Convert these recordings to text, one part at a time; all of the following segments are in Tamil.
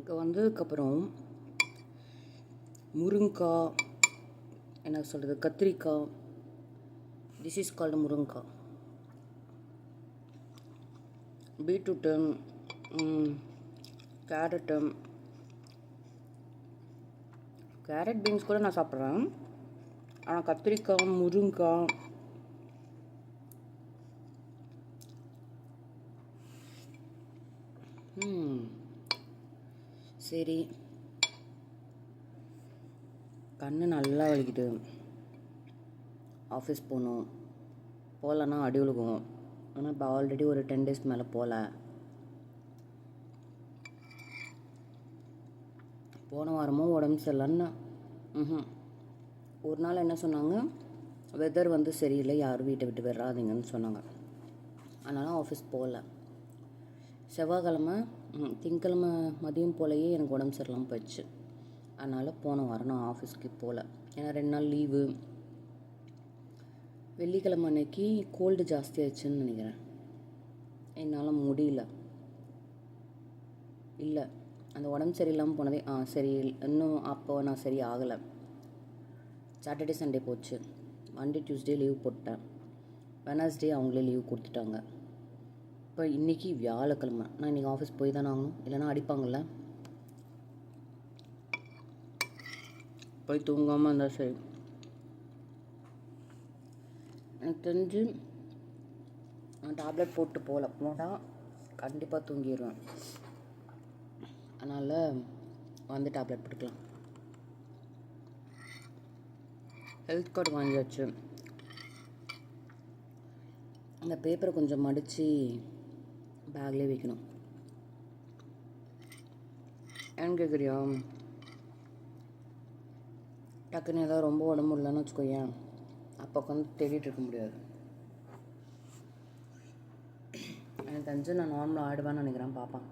இங்கே வந்ததுக்கப்புறம் முருங்காய், என்ன சொல்கிறது, கத்திரிக்காய், திஸ் இஸ் கால்டு முருங்காய், பீட்ரூட்டு, கேரட் பீன்ஸ் கூட நான் சாப்பிட்றேன். ஆனால் கத்திரிக்காய், முருங்காய், சரி, கண்ணு நல்லா வலிக்குது, ஆஃபீஸ் போகணும், போகலன்னா அடி விழுகும். ஆனால் இப்போ ஆல்ரெடி ஒரு 10 days மேலே போகல. போன வாரமும் உடம்பு சரியில்லைன்னு ஒரு நாள் என்ன சொன்னாங்க, வெதர் வந்து சரியில்லை, யாரும் வீட்டை விட்டு வராதிங்கன்னு சொன்னாங்க. அதனால் ஆஃபீஸ் போகல. செவ்வாய்க்கிழமை திங்கக்கிழமை மதியம் போலையே எனக்கு உடம்பு சரியில்லாமல் போயிடுச்சு. அதனால் போன வாரம் நான் ஆஃபீஸ்க்கு போகல. ஏன்னா 2 நாள் லீவு. வெள்ளிக்கிழமை அன்னைக்கு கோல்டு ஜாஸ்தியாகிடுச்சுன்னு நினைக்கிறேன். என்னால் முடியல. இல்லை, அந்த உடம்பு சரியில்லாமல் போனதே சரி, இன்னும் அப்போ நான் சரி ஆகலை. சாட்டர்டே சண்டே போச்சு. மண்டே டியூஸ்டே லீவ் போட்டேன். வெனஸ்டே அவங்களே லீவ் கொடுத்துட்டாங்க. இப்போ இன்றைக்கி வியாழக்கிழமை. நான் இன்றைக்கி ஆஃபீஸ் போய் தானே ஆகணும், இல்லைன்னா அடிப்பாங்கள்ல. போய் தூங்காமல் இருந்தால் சரி. எனக்கு தெரிஞ்சு நான் டேப்லெட் போட்டு போனால் கண்டிப்பாக தூங்கிடுவேன். அதனால் வந்து டேப்லெட் போட்டுக்கலாம். ஹெல்த் கார்டு வாங்கியாச்சு. அந்த பேப்பரை கொஞ்சம் மடித்து பேக்லேயே வைக்கணும். ஏன்னு கேட்குறியா, டக்குன்னு ஏதாவது ரொம்ப உடம்பு இல்லைன்னு வச்சுக்கோயேன், அப்போ உட்காந்து தேடிட்டு இருக்க முடியாது. எனக்கு தெரிஞ்சு நான் நார்மலாக ஆடுவேன்னு நினைக்கிறேன். பார்ப்பேன்.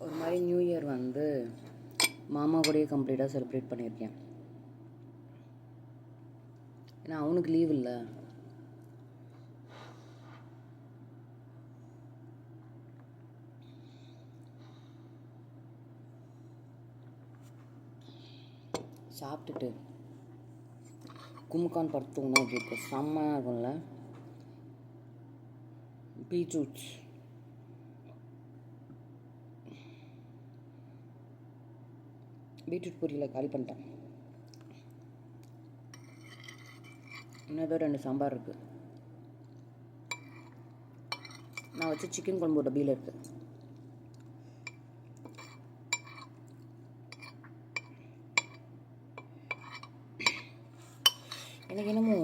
ஒரு மாதிரி நியூ இயர் வந்து மாமா கூடயே கம்ப்ளீட்டாக செலிப்ரேட் பண்ணியிருக்கேன். ஏன்னா அவனுக்கு லீவ் இல்லை. சாப்பிட்டுட்டு கும்கான் படுத்துக்கணும். அப்படி இருக்கும், செம்மையாக இருக்கும்ல. பீட்ரூட் பொரியலை காலி பண்ணிட்டேன். இன்னும் ஏதோ 2 சாம்பார் இருக்குது. நான் வச்சு சிக்கன் குழம்பு டப்பியில் இருக்குது. எனக்கு என்னமோ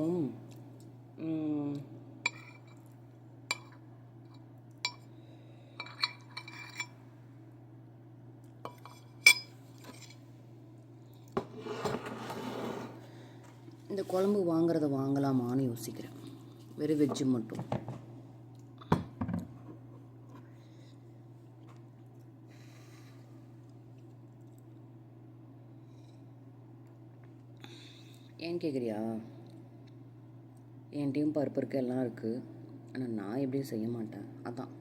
இந்த குழம்பு வாங்குறத வாங்கலாமான்னு யோசிக்கிறேன். வெறும் வெஜ்ஜு மட்டும். ஏன் கேட்குறியா, என்கிட்டையும் பருப்பு இருக்குது, எல்லாம் இருக்குது. ஆனால் நான் எப்படியும் செய்ய மாட்டேன். அதான்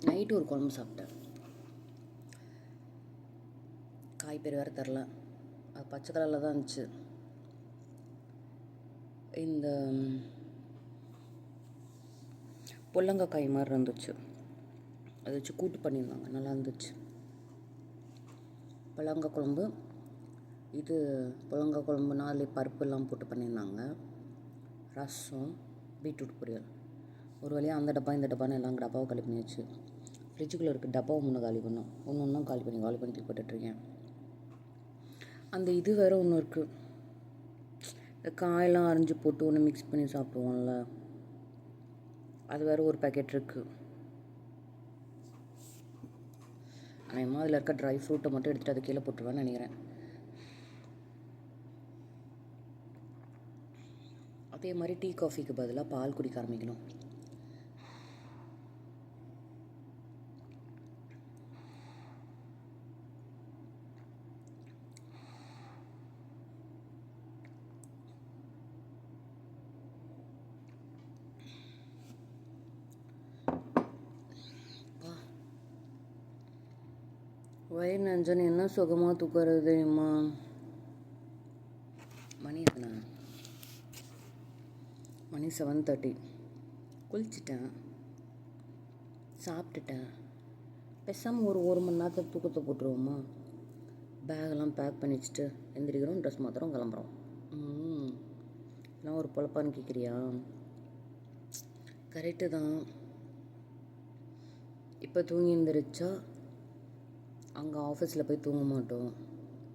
நைட்டு ஒரு குழம்பு சாப்பிட்டேன். காய் பேர் வேறு தரல. அது பச்சை கலரில் தான் இருந்துச்சு. இந்த பொல்லங்காய் காய் மாதிரி இருந்துச்சு. அதை வச்சு கூட்டு பண்ணியிருந்தாங்க, நல்லா இருந்துச்சு. பொல்லங்காய் குழம்பு. இது பொல்லங்காய் குழம்புனா அதில் பருப்புலாம் போட்டு பண்ணியிருந்தாங்க. ரசம், பீட்ரூட் பொரியல். ஒரு வழியாக அந்த டப்பா இந்த டப்பான்னு எல்லாம் டப்பாவை காலி பண்ணியாச்சு. ஃப்ரிட்ஜுக்குள்ளே இருக்குது, டப்பாவை 3 காலி பண்ணோம். ஒன்றும் காலி பண்ணி தூக்கி போட்டுட்ருக்கேன். அந்த இது வேறு ஒன்று இருக்குது, இந்த காயெல்லாம் அரிஞ்சு போட்டு ஒன்று மிக்ஸ் பண்ணி சாப்பிடுவோம்ல, அது வேறு ஒரு பேக்கெட் இருக்குது. ஆனால் அதில் இருக்க ட்ரை ஃப்ரூட்டை மட்டும் எடுத்துகிட்டு அதை கீழே போட்டுருவேன்னு நினைக்கிறேன். அதே மாதிரி டீ காஃபிக்கு பதிலாக பால் குடிக்க ஆரம்பிக்கணும். வயிறு நெஞ்சன்னு என்ன சுகமாக தூக்குறது தெரியுமா? மணி எத்தனை? மணி 7:30. குளிச்சிட்டேன், சாப்பிட்டுட்டேன். பேசாமல் ஒரு மணி நேரத்தில் தூக்கத்தை போட்டுருவோமா? பேகெல்லாம் பேக் பண்ணி வச்சுட்டு எந்திரிக்கிறோம், ட்ரெஸ் மாத்திரம் கிளம்புறோம். எல்லாம் ஒரு பொழப்பான்னு கேட்குறியா? கரெக்டு தான். இப்போ தூங்கி எழுந்திரிச்சா அங்கே ஆஃபீஸில் போய் தூங்க மாட்டோம்.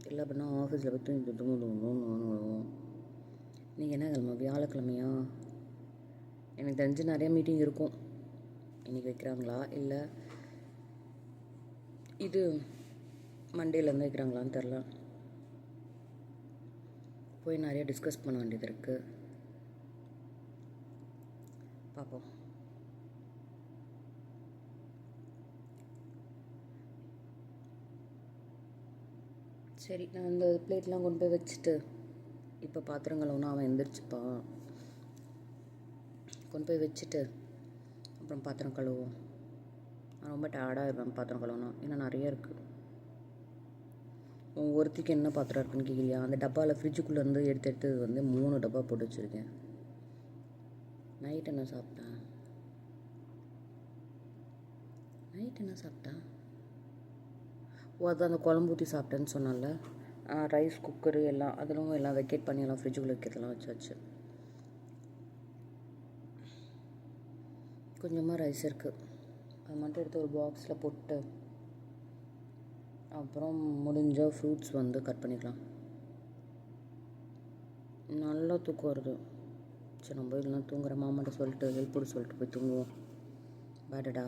இல்லை அப்படின்னா ஆஃபீஸில் போய் தூங்குவோம். நீங்கள் என்ன கிழமை? வியாழக்கிழமையா? எனக்கு தெரிஞ்சு நிறைய மீட்டிங் இருக்கும். இன்றைக்கி வைக்கிறாங்களா இல்லை இது மண்டேலேருந்து வைக்கிறாங்களான்னு தெரில. போய் நிறைய டிஸ்கஸ் பண்ண வேண்டியது இருக்குது. பார்ப்போம். சரி, நான் அந்த பிளேட்லாம் கொண்டு போய் வச்சுட்டு இப்போ பாத்திரங்கள் ஒன்றும் அவன் எந்திரிச்சுப்பான். கொண்டு போய் வச்சுட்டு அப்புறம் பாத்திரம் கழுவுவோம். நான் ரொம்ப டயர்டாக இருப்பேன் பாத்திரம் கழுவுனா, ஏன்னா நிறைய இருக்குது. ஒருத்திக்கு என்ன பாத்திரம் இருக்குன்னு கேட்குறியா? அந்த டப்பாவில் ஃப்ரிட்ஜுக்குள்ளேருந்து எடுத்து வந்து 3 டப்பா போட்டு வச்சுருக்கேன். நைட் என்ன சாப்பிட்டேன்? அது அந்த குழம்பு ஊற்றி சாப்பிட்டேன்னு சொன்னால, ரைஸ் குக்கரு எல்லாம் அதிலும் எல்லாம் வெக்கேட் பண்ணி எல்லாம் ஃப்ரிட்ஜுக்குள்ளே வைக்கிறதெல்லாம் வச்சாச்சு. கொஞ்சமாக ரைஸ் இருக்குது, அது மட்டும் எடுத்து ஒரு பாக்ஸில் போட்டு அப்புறம் முடிஞ்சால் ஃப்ரூட்ஸ் வந்து கட் பண்ணிக்கலாம். நல்லா தூக்கம் வருது. சரி, நம்ம இதெல்லாம் தூங்குற மாமாட்ட சொல்லிட்டு ஹெல்ப் பண்ண சொல்லிட்டு போய் தூங்குவோம். பேடடா.